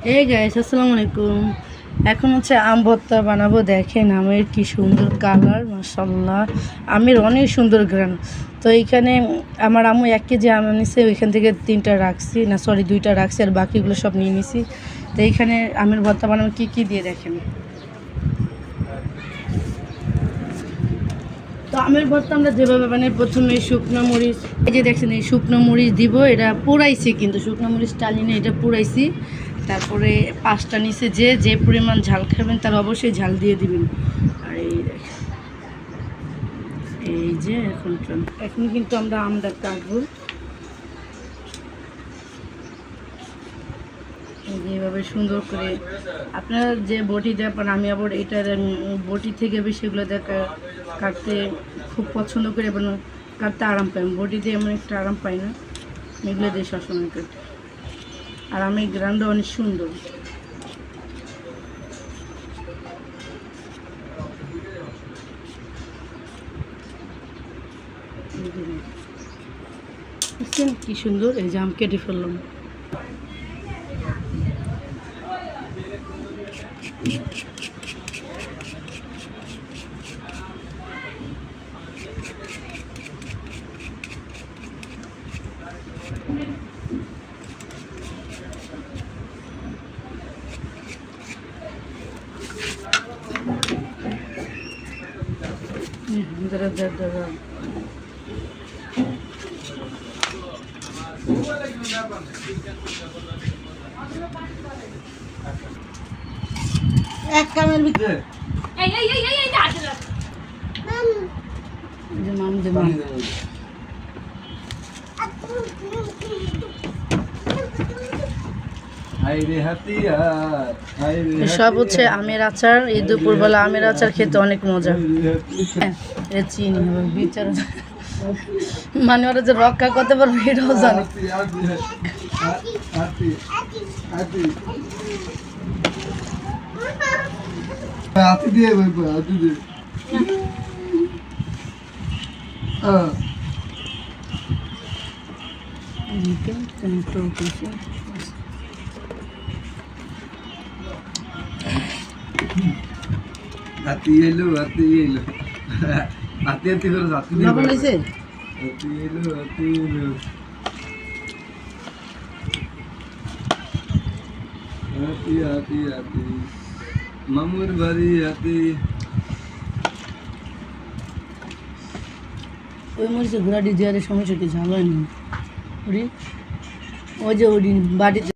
এই গাইস আসসালামু আলাইকুম। এখন হচ্ছে আম ভর্তা বানাবো। দেখেন আমের কি সুন্দর কালার, মাশাআল্লাহ। আমের অনেক সুন্দর ঘ্রাণ। তো এইখানে আমার আম্মু 1 কেজি আম এনেছে, ওইখান থেকে 3টা রাখছি, না সরি 2টা রাখছি, আর বাকিগুলো সব নিয়ে নিছি। তো এইখানে আমের ভর্তা বানাবো কি দিয়ে দেখেন। তো আমের ভর্তা আমরা যেভাবে বানাই, প্রথমে শুকনো মরিচ, এই যে দেখছেন এই শুকনো মরিচ দিব, এটা পুরাইছি, কিন্তু শুকনো মরিচ টালিনে এটা পুরাইছি। তারপরে 5টা নিচে যে পরিমাণ ঝাল খাবেন তার অবশ্যই ঝাল দিয়ে দিবেন। আর এই দেখেন, এই যে এখন কিন্তু আমরা আমটা কাটবো এইভাবে সুন্দর করে। আপনারা যে বটি দেন, আমি আবার এটা বটি থেকে বেশি এগুলো কাটতে খুব পছন্দ করি, এবং কাটতে আরাম পাই। বটি দিয়ে এমন একটা আরাম পাই না, এগুলো দিয়ে সবসময় কাটতে। আর আমি গ্রান্ডও অনেক সুন্দর। বুঝছেন কি সুন্দর? এই যে আম কেটে ফেললাম। দাঁড়া এক কামের ভিতরে সব হচ্ছে আমের আচার। এই দুপুরবেলা আমের আচার খেতে অনেক মজা। হ্যাঁ, চিনি বিচার মানে ওরা যে রক্ষা করতে পারবে এটাও জানে। হাতি এলো হাতি এলো হাতি হাতি করে হাতি লবণ হয়েছে। হাতি এলো হাতি এলো হাতি হাতি হাতি মামুর বাড়ি হাতি। ওই মরিচে ঘোড়াটি দেওয়ার সমস্যা কি ঝাল হয়নি? ওই যে ওই বাড়িতে